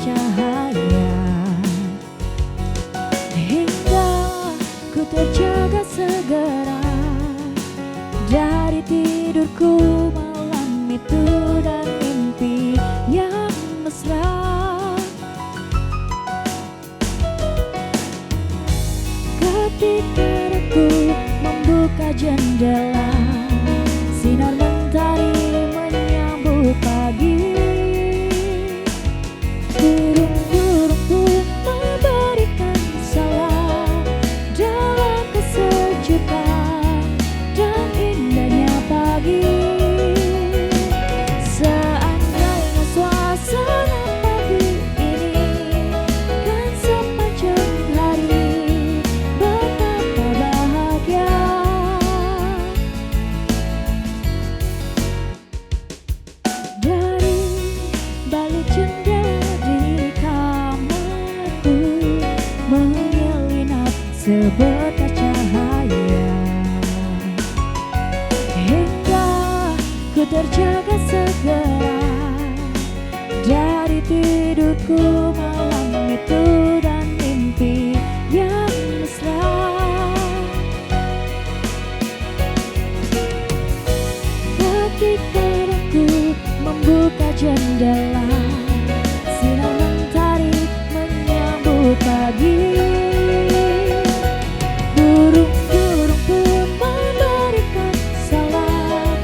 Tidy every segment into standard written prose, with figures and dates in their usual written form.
cahaya, hingga ku terjaga segera dari tidurku malam itu dan mimpi yang mesra. Ketika aku membuka jendela, sinar mentari menyambut pagi. Burung-burung pun memberikan salam dalam kesejukan dan indahnya pagi. Seandainya suasana pagi ini kan sepanjang hari, betapa bahagia. Dari balik jendela di kamarku menyelinap seberkas cahaya, hingga ku terjaga segera dari tidurku malam itu dan mimpi yang mesra. Ketika aku membuka jendela, sinar mentari menyambut pagi. Burung-burung pun memberikan salam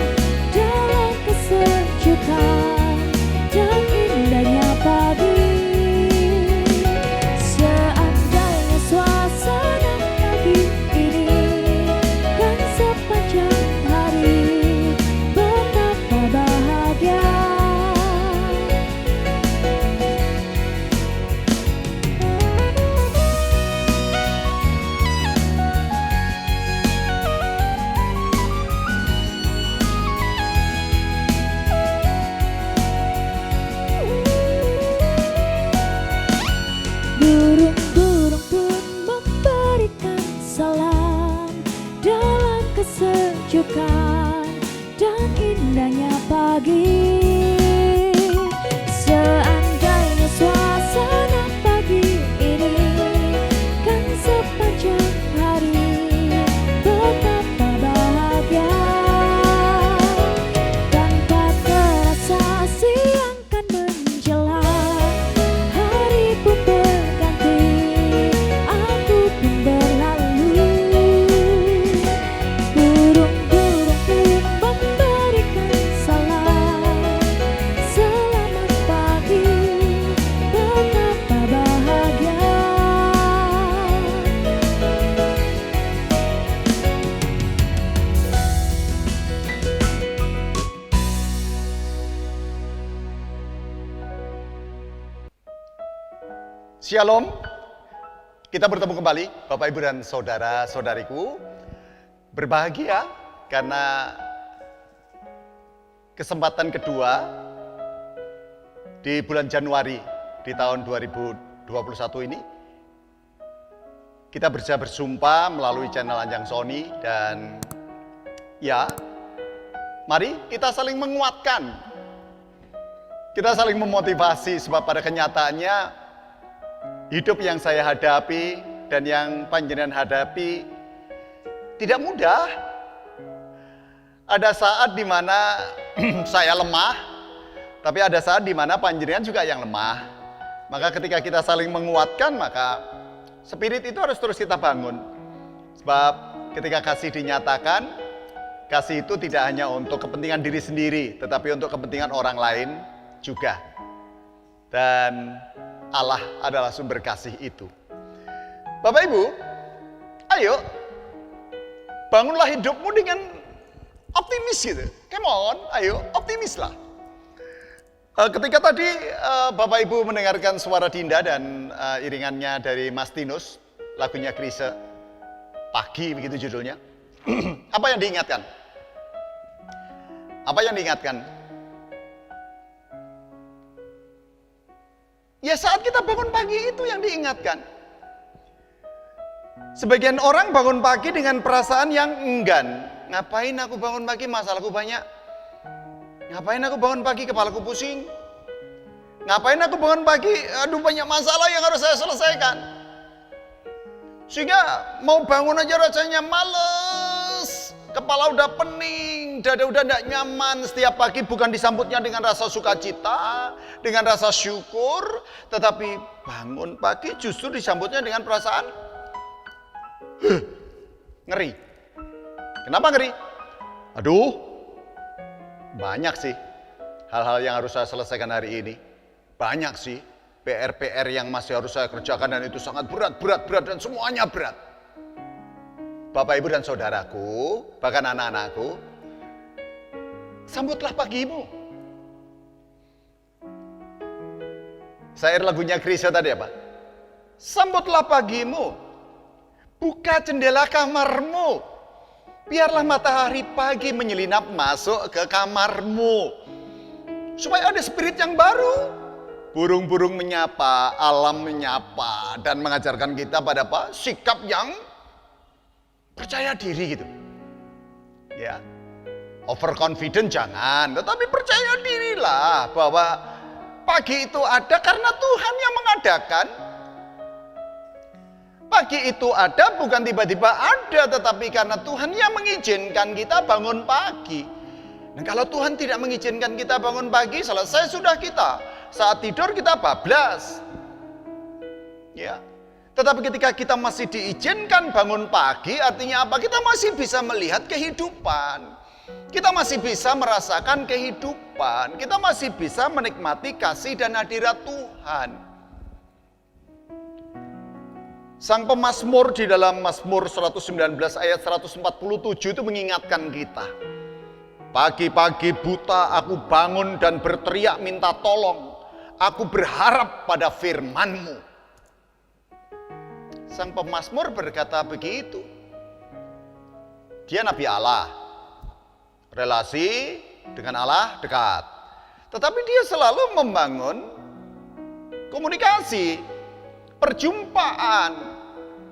dalam kesejukan dan indahnya pagi. Seandainya suasana pagi ini kan sepanjang hari, betapa bahagia. Burung-burung pun memberikan salam dalam kesejukan dan indahnya pagi. Seandainya suasana pagi ini kan sepanjang hari, betapa bahagia. Tanpa terasa siang kan menjelang, hari pun berganti, aku pun berlalu. Burung-burung pun memberikan salam, selamat pagi, betapa bahagia. Shalom, kita bertemu kembali Bapak Ibu dan Saudara-saudariku. Berbahagia karena kesempatan kedua di bulan Januari di tahun 2021 ini kita bisa bersumpah melalui channel Anjang Sony, dan ya, mari kita saling menguatkan, kita saling memotivasi, sebab pada kenyataannya hidup yang saya hadapi dan yang panjenengan hadapi tidak mudah. Ada saat di mana saya lemah, tapi ada saat di mana panjenengan juga yang lemah. Maka ketika kita saling menguatkan, maka spirit itu harus terus kita bangun. Sebab ketika kasih dinyatakan, kasih itu tidak hanya untuk kepentingan diri sendiri, tetapi untuk kepentingan orang lain juga. Dan Allah adalah sumber kasih itu. Bapak Ibu, ayo bangunlah hidupmu dengan optimis gitu. Come on, ayo optimislah. Ketika tadi Bapak Ibu mendengarkan suara Dinda dan iringannya dari Mas Tinus, lagunya Chrisye, Pagi begitu judulnya. Apa yang diingatkan? Apa yang diingatkan? Ya saat kita bangun pagi itu yang diingatkan. Sebagian orang bangun pagi dengan perasaan yang enggan. Ngapain aku bangun pagi, masalahku banyak. Ngapain aku bangun pagi, kepalaku pusing. Ngapain aku bangun pagi? Aduh, banyak masalah yang harus saya selesaikan. Sehingga mau bangun aja rasanya males. Kepala udah pening, dada udah tidak nyaman. Setiap pagi bukan disambutnya dengan rasa sukacita, dengan rasa syukur, tetapi bangun pagi justru disambutnya dengan perasaan ngeri. Kenapa ngeri? Aduh, banyak sih hal-hal yang harus saya selesaikan hari ini. Banyak sih PR-PR yang masih harus saya kerjakan, dan itu sangat berat, dan semuanya berat. Bapak, Ibu, dan saudaraku, bahkan anak-anakku, sambutlah pagimu. Syair lagunya Krisya tadi apa? Sambutlah pagimu, buka jendela kamarmu, biarlah matahari pagi menyelinap masuk ke kamarmu, supaya ada spirit yang baru. Burung-burung menyapa, alam menyapa, dan mengajarkan kita pada apa? Sikap yang percaya diri gitu. Ya. Overconfident jangan, tetapi percaya dirilah bahwa pagi itu ada karena Tuhan yang mengadakan. Pagi itu ada bukan tiba-tiba ada, tetapi karena Tuhan yang mengizinkan kita bangun pagi. Dan kalau Tuhan tidak mengizinkan kita bangun pagi, selesai sudah kita. Saat tidur kita bablas. Ya. Tetapi ketika kita masih diizinkan bangun pagi, artinya apa? Kita masih bisa melihat kehidupan. Kita masih bisa merasakan kehidupan. Kita masih bisa menikmati kasih dan hadirat Tuhan. Sang pemazmur di dalam Mazmur 119 ayat 147 itu mengingatkan kita. Pagi-pagi buta aku bangun dan berteriak minta tolong. Aku berharap pada firman-Mu. Sang pemazmur berkata begitu. Dia Nabi Allah. Relasi dengan Allah dekat. Tetapi dia selalu membangun komunikasi, perjumpaan,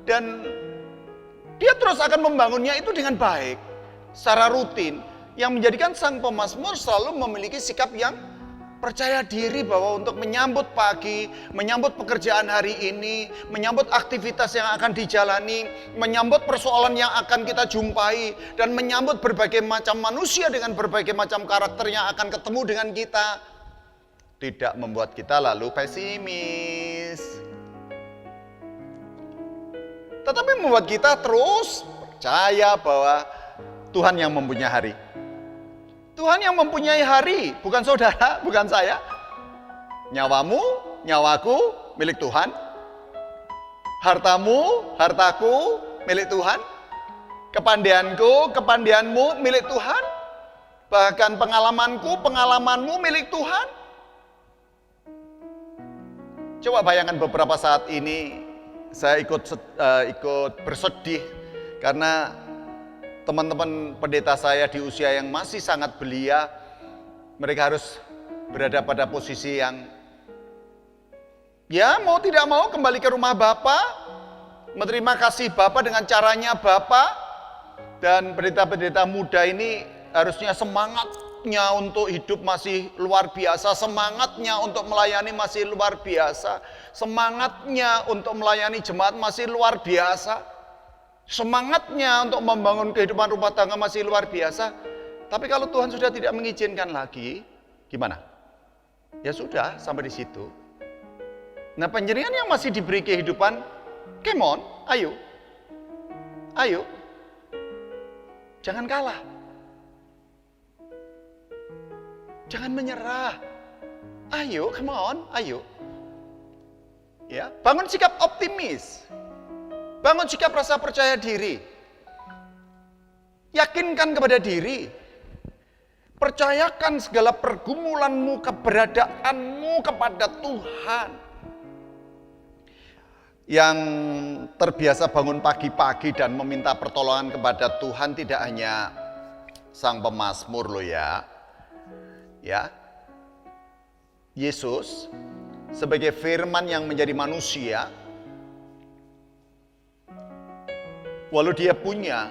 dan dia terus akan membangunnya itu dengan baik, secara rutin, yang menjadikan sang pemazmur selalu memiliki sikap yang percaya diri bahwa untuk menyambut pagi, menyambut pekerjaan hari ini, menyambut aktivitas yang akan dijalani, menyambut persoalan yang akan kita jumpai, dan menyambut berbagai macam manusia dengan berbagai macam karakter yang akan ketemu dengan kita, tidak membuat kita lalu pesimis. Tetapi membuat kita terus percaya bahwa Tuhan yang mempunyai hari. Tuhan yang mempunyai hari, bukan saudara, bukan saya. Nyawamu, nyawaku milik Tuhan. Hartamu, hartaku milik Tuhan. Kepandaianku, kepandaianmu milik Tuhan. Bahkan pengalamanku, pengalamanmu milik Tuhan. Coba bayangkan beberapa saat ini saya ikut bersedih karena teman-teman pendeta saya di usia yang masih sangat belia, mereka harus berada pada posisi yang ya mau tidak mau kembali ke rumah Bapa, menerima kasih Bapa dengan caranya Bapa. Dan pendeta-pendeta muda ini harusnya semangatnya untuk hidup masih luar biasa, semangatnya untuk melayani masih luar biasa, semangatnya untuk melayani jemaat masih luar biasa. Semangatnya untuk membangun kehidupan rumah tangga masih luar biasa. Tapi kalau Tuhan sudah tidak mengizinkan lagi, gimana? Ya sudah, sampai di situ. Nah, panjenengan yang masih diberi kehidupan, come on, ayo. Ayo. Jangan kalah. Jangan menyerah. Ayo, come on, ayo. Ya, bangun sikap optimis. Bangun sikap rasa percaya diri. Yakinkan kepada diri. Percayakan segala pergumulanmu, keberadaanmu kepada Tuhan. Yang terbiasa bangun pagi-pagi dan meminta pertolongan kepada Tuhan tidak hanya sang pemazmur loh ya. Ya. Yesus sebagai firman yang menjadi manusia, walau dia punya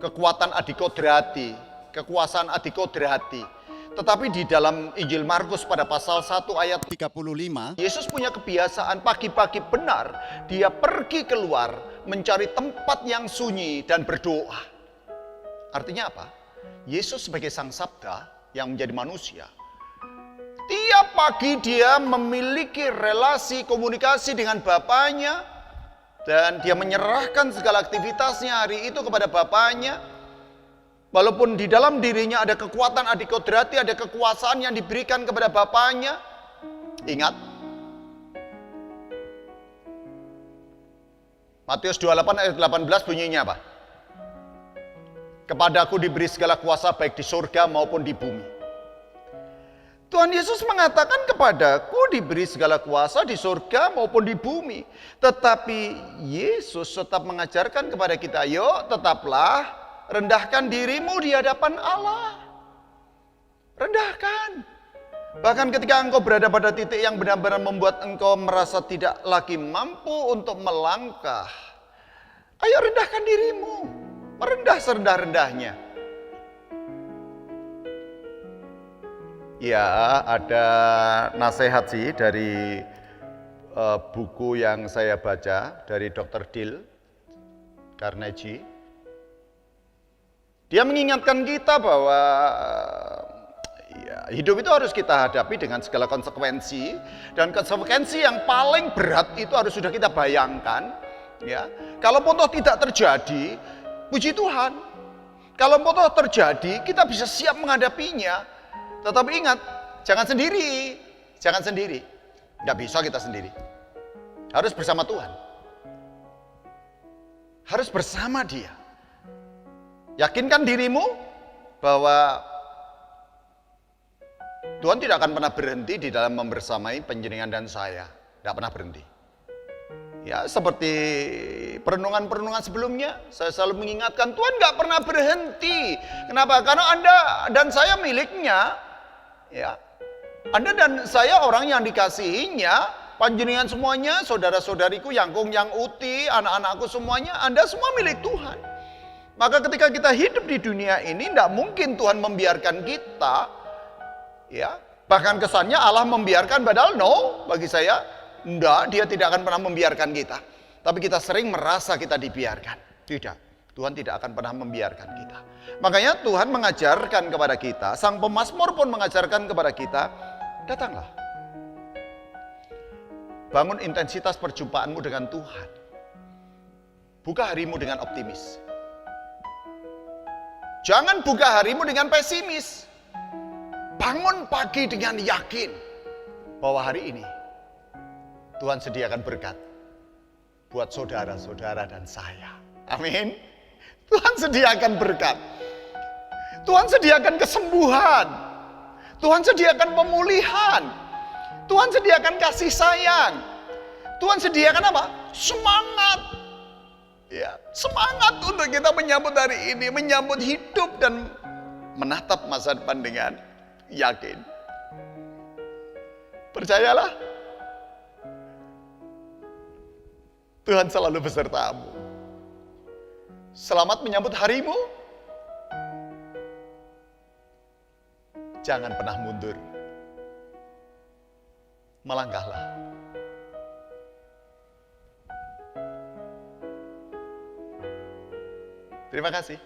kekuatan adikodrati, kekuasaan adikodrati, Tetapi di dalam Injil Markus pada pasal 1 ayat 35, Yesus punya kebiasaan pagi-pagi benar, dia pergi keluar mencari tempat yang sunyi dan berdoa. Artinya apa? Yesus sebagai Sang Sabda yang menjadi manusia, tiap pagi dia memiliki relasi komunikasi dengan Bapaknya, dan dia menyerahkan segala aktivitasnya hari itu kepada Bapaknya. Walaupun di dalam dirinya ada kekuatan adikodrati, ada kekuasaan yang diberikan kepada Bapaknya. Ingat, Matius 28 ayat 18 bunyinya apa? Kepadaku diberi segala kuasa baik di surga maupun di bumi. Tuhan Yesus mengatakan kepadaku diberi segala kuasa di surga maupun di bumi. Tetapi Yesus tetap mengajarkan kepada kita, yuk tetaplah rendahkan dirimu di hadapan Allah. Rendahkan. Bahkan ketika engkau berada pada titik yang benar-benar membuat engkau merasa tidak lagi mampu untuk melangkah, ayo rendahkan dirimu. Merendah serendah-rendahnya. Ya, ada nasihat sih dari buku yang saya baca dari Dr. Dale Carnegie. Dia mengingatkan kita bahwa ya, hidup itu harus kita hadapi dengan segala konsekuensi, dan konsekuensi yang paling berat itu harus sudah kita bayangkan. Ya, kalaupun toh tidak terjadi, puji Tuhan. Kalaupun toh terjadi, kita bisa siap menghadapinya. Tetapi ingat, jangan sendiri, jangan sendiri. Nggak bisa kita sendiri. Harus bersama Tuhan. Harus bersama Dia. Yakinkan dirimu bahwa Tuhan tidak akan pernah berhenti di dalam membersamai panjenengan dan saya. Tidak pernah berhenti. Ya, seperti perenungan-perenungan sebelumnya, saya selalu mengingatkan Tuhan nggak pernah berhenti. Kenapa? Karena Anda dan saya miliknya. Ya, Anda dan saya orang yang dikasihinya. Panjenengan semuanya, saudara-saudariku, Yangkung, Yang Uti, anak-anakku semuanya, Anda semua milik Tuhan. Maka ketika kita hidup di dunia ini, tidak mungkin Tuhan membiarkan kita. Ya, bahkan kesannya Allah membiarkan, padahal no, bagi saya, enggak, Dia tidak akan pernah membiarkan kita. Tapi kita sering merasa kita dibiarkan. Tidak, Tuhan tidak akan pernah membiarkan kita. Makanya Tuhan mengajarkan kepada kita, Sang Pemazmur pun mengajarkan kepada kita, datanglah. Bangun intensitas perjumpaanmu dengan Tuhan. Buka harimu dengan optimis. Jangan buka harimu dengan pesimis. Bangun pagi dengan yakin bahwa hari ini Tuhan sediakan berkat buat saudara-saudara dan saya. Amin. Tuhan sediakan berkat. Tuhan sediakan kesembuhan. Tuhan sediakan pemulihan. Tuhan sediakan kasih sayang. Tuhan sediakan apa? Semangat. Ya, semangat untuk kita menyambut hari ini, menyambut hidup dan menatap masa depan dengan yakin. Percayalah, Tuhan selalu besertamu. Selamat menyambut harimu. Jangan pernah mundur. Melangkahlah. Terima kasih.